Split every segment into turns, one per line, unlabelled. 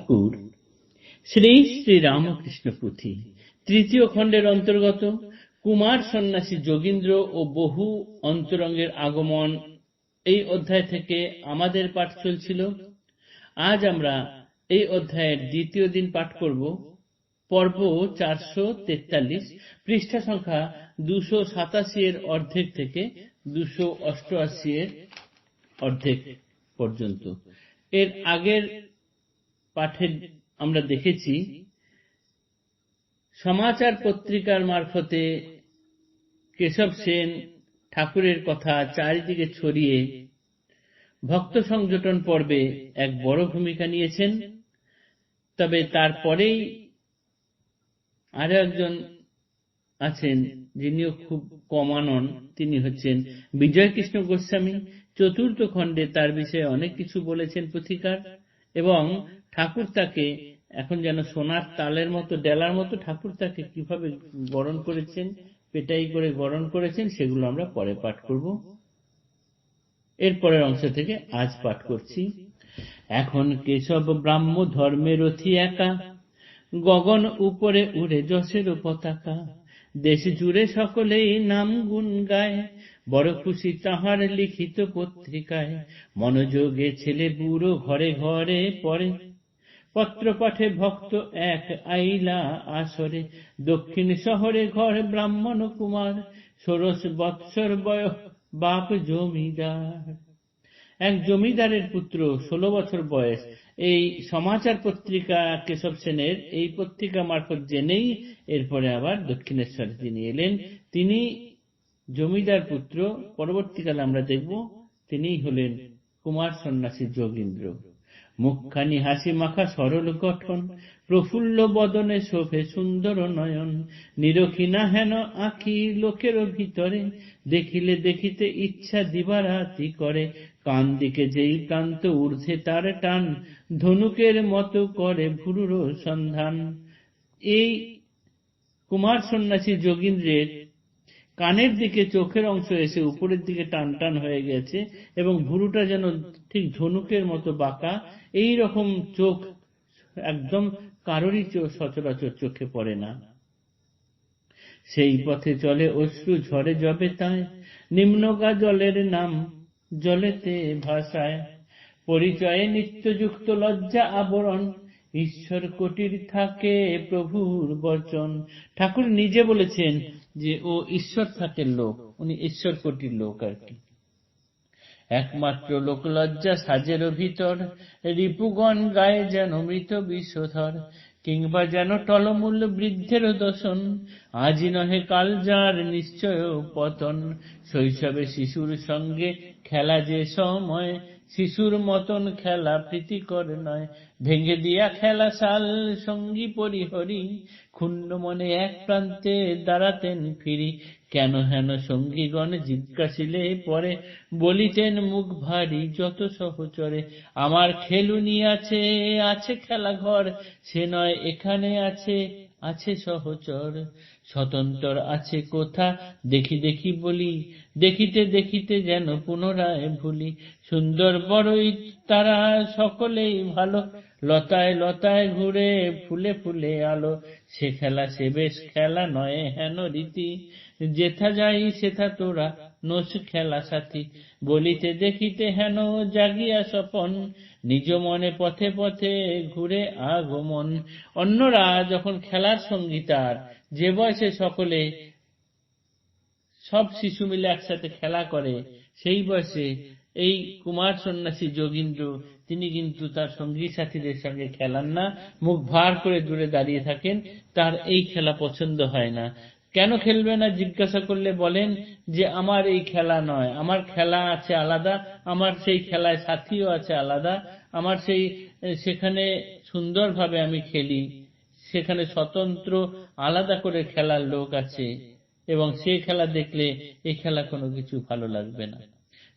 ঠাকুর শ্রী শ্রী রামকৃষ্ণ পুঁথি তৃতীয় খণ্ডের অন্তর্গত কুমার সন্ন্যাসী যোগীন্দ্র ও বহু অন্তরঙ্গের আগমন এই অধ্যায় থেকে আমাদের পাঠ চলছিল। আজ আমরা এই অধ্যায়ের দ্বিতীয় দিন পাঠ করব। পর্ব 443, পৃষ্ঠা সংখ্যা 287 এর অর্ধেক থেকে 288 এর অর্ধেক পর্যন্ত। এর আগের পাঠে আমরা দেখেছি সমাচার পত্রিকার মারফতে কেশব সেন ঠাকুরের কথা চারিদিকে ছড়িয়ে ভক্ত সংযোজন পর্বে এক বড় ভূমিকা নিয়েছেন। তবে তারপরেই আরো একজন আছেন যিনিও খুব কমানন, তিনি হচ্ছেন বিজয়কৃষ্ণ গোস্বামী। চতুর্থ খণ্ডে তার বিষয়ে অনেক কিছু বলেছেন পুথিকার, এবং ঠাকুর তাকে এখন যেন সোনার তালের মতো ডেলার মতো ঠাকুর তাকে কিভাবে গড়ন করেছেন, পেটাই করে গড়ন করেছেন, সেগুলো আমরা পরে পাঠ করব। এরপরের অংশ থেকে আজ পাঠ করছি। এখন কেশব ব্রাহ্ম ধর্মের রথি একা, গগন উপরে উড়ে যশের পতাকা, দেশ জুড়ে সকলেই নাম গুণ গায়, বড় খুশি তাহার লিখিত পত্রিকায়, মনোযোগে ছেলে বুড়ো ঘরে ঘরে পড়ে, পত্র পাঠে ভক্ত এক আইলা আসরে, দক্ষিণ শহরে ঘর ব্রাহ্মণ কুমার, 16 বৎসর বয়স বাপ জমিদার। এক জমিদারের পুত্র 16 বছর বয়স এই সমাচার পত্রিকা কেশব সেনের এই পত্রিকা মারফত জেনেই এরপরে আবার দক্ষিণেশ্বরে তিনি এলেন। তিনি জমিদার পুত্র, পরবর্তীকালে আমরা দেখব তিনি হলেন কুমার সন্ন্যাসী যোগীন্দ্র। মুখখানি হাসি মাখা সরল গঠন, প্রফুল্ল বদনে শোভে সুন্দর নয়ন, নিরখি না হেন আঁখি লোকের ভিতরে, দেখিলে দেখিতে ইচ্ছা দিবারাতি করে, কান দিকে যেই প্রান্ত ঊর্ধ্বে তার টান, ধনুকের মতো করে ভুরুর সন্ধান। এই কুমার সন্ন্যাসী যোগীন্দ্রের কানের দিকে চোখের অংশ এসে উপরের দিকে টান টান হয়ে গেছে, এবং ভুরুটা যেন ঠিক ধনুকের মতো বাঁকা। এই রকম চোখ একদম কারোরই সচরাচর চোখে পড়ে না। সেই পথে চলে অশ্রু ঝরে যবে তাই, নিম্নগা জলের নাম জলেতে ভাষায়, পরিচয়ে নিত্যযুক্ত লজ্জা আবরণ, ঈশ্বর কোটির থাকে প্রভুর বচন। ঠাকুর নিজে বলেছেন যে ও ঈশ্বর থাকের লোক, উনি ঈশ্বর কোটির লোক আর কি। একমাত্র লোক লজ্জা সাজের ভিতর, রিপুগণ গায়ে যেন মৃত বিষধর, কিংবা যেন টলমূল বৃদ্ধের দোষণ, আজি নহে কাল যার নিশ্চয় পতন। শৈশবে শিশুর সঙ্গে খেলা যে সময়, শিশুর মতন খেলা প্রীতিকর নয়, ভেঙে দিয়া খেলা সাল সঙ্গী পরিহরি, ক্ষুণ্ণ মনে এক প্রান্তে দাঁড়াতেন ফিরি, কেন হেন সঙ্গীগণ জিজ্ঞাসিলে পরে, বলিতেন মুখ ভারী যত সহচরে, আমার খেলুনি আছে আছে খেলা ঘর, সে নয় এখানে আছে আছে সহচর, স্বতন্ত্র আছে কোথা দেখি দেখি বলি, দেখিতে দেখিতে যেন পুনরায় ভুলি, সুন্দর বড়ই তারা সকলেই ভালো, লতায় লতায় ঘুরে ফুলে ফুলে আলো, সে খেলা সে বেশ খেলা নয় হেন রীতি, যেথা যাই সেথা তোরা নোস খেলা সাথী, বলিতে দেখিতে হেন জাগিয়া স্বপন, নিজ মনে পথে পথে ঘুরে আগমন। অন্যরা যখন খেলার সঙ্গী তার, যে বয়সে সকলে সব শিশু মিলে একসাথে খেলা করে, সেই বয়সে এই কুমার সন্ন্যাসী যোগীন্দ্র তিনি কিন্তু তার সঙ্গী সাথীদের সঙ্গে খেলান না, মুখ ভার করে দূরে দাঁড়িয়ে থাকেন। তার এই খেলা পছন্দ হয় না। কেন খেলবে না জিজ্ঞাসা করলে বলেন যে আমার এই খেলা নয়, আমার খেলা আছে আলাদা, আমার সেই খেলায় সাথীও আছে আলাদা, আমার সেখানে সুন্দরভাবে আমি খেলি, সেখানে স্বতন্ত্র আলাদা করে খেলার লোক আছে, এবং সেই খেলা দেখলে এই খেলা কোনো কিছু ভালো লাগবে না।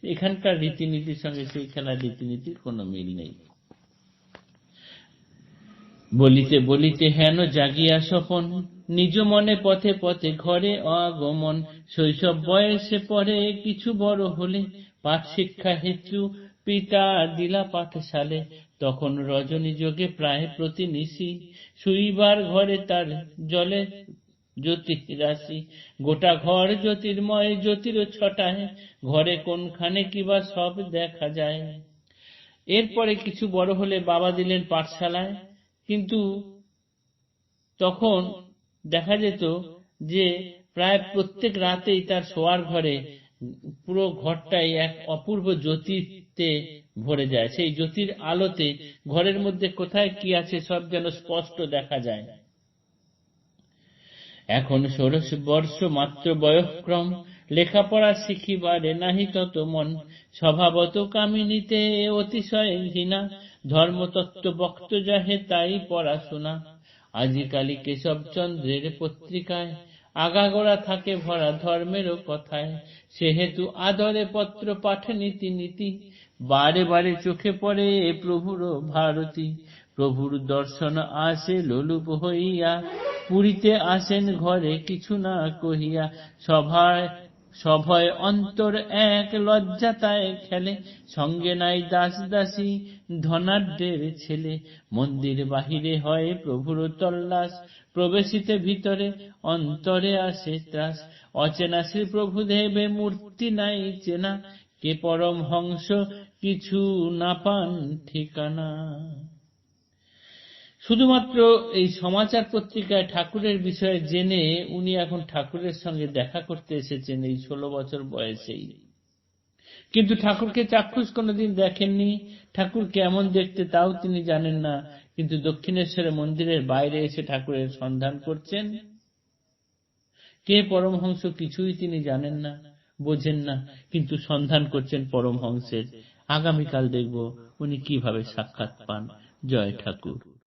এখানকার রীতিনীতির সঙ্গে সেই খেলার রীতিনীতির কোনো মিল নেই। বলিতে বলিতে হেন জাগিয়া স্বপন, নিজ মনে পথে পথে ঘরে আগমন, শৈশব বয়সে পরে কিছু বড় হলে, পাঠ শিক্ষা হেতু পিতা দিলা পাঠশালে, তখন রজনী যোগে প্রায় প্রতিনিশি, শুইবার ঘরে তার জলে জ্যোতির রাশি, গোটা ঘর জ্যোতির্ময় জ্যোতির ছটায়, ঘরে কোনখানে কিবা সব দেখা যায়। এরপরে কিছু বড় হলে বাবা দিলেন পাঠশালায়, কিন্তু তখন দেখা যেত যে প্রায় প্রত্যেক রাতেই তার শোয়ার ঘরে পুরো ঘরটাই এক অপূর্ব জ্যোতিতে ভরে যায়। সেই জ্যোতির আলোতে ঘরের মধ্যে কোথায় কি আছে সব যেন স্পষ্ট দেখা যায়। এখন 16 বর্ষ মাত্র বয়ঃক্রম, লেখাপড়া শিখিবারে নাহি তত মন, স্বভাবত কামিনীতে অতিশয় ঘৃণা, ধর্মতত্ত্ব বক্ত যাহে তাই পড়াশোনা। আজিকালি কেশবচন্দ্রের পত্রিকায় আগাগোড়া থাকে ভরা ধর্মেরও কথায়, সেহেতু আদরে পত্র পাঠে নীতি নীতি, বারে বারে চোখে পড়ে প্রভুর ভারতী। প্রভুর দর্শন আসে লোলুপ হইয়া, পুরীতে আসেন ঘরে কিছু না কহিয়া, সভয় অন্তর এক লজ্জাতায় খেলে, সঙ্গে নাই দাস দাসী ধনাঢ্যের ছেলে। মন্দির বাহিরে হয় প্রভুর তল্লাশ, প্রবেশিতে ভিতরে অন্তরে আসে ত্রাস। অচেনা শ্রী প্রভুদেবে মূর্তি নাই চেনা, কে পরম হংস কিছু না পান ঠিকানা। শুধুমাত্র এই সমাচার পত্রিকায় ঠাকুরের বিষয়ে জেনে উনি এখন ঠাকুরের সঙ্গে দেখা করতে এসেছেন এই 16 বছর বয়সেই, কিন্তু ঠাকুরকে চাক্ষুষ কোনোদিন দেখেননি। ঠাকুর কেমন দেখতে তাও তিনি জানেন না, কিন্তু দক্ষিণেশ্বরের মন্দিরের বাইরে এসে ঠাকুরের সন্ধান করছেন। কে পরমহংস কিছুই তিনি জানেন না, বোঝেন না, কিন্তু সন্ধান করছেন পরমহংসের। আগামীকাল দেখব উনি কিভাবে সাক্ষাৎ পান। জয় ঠাকুর।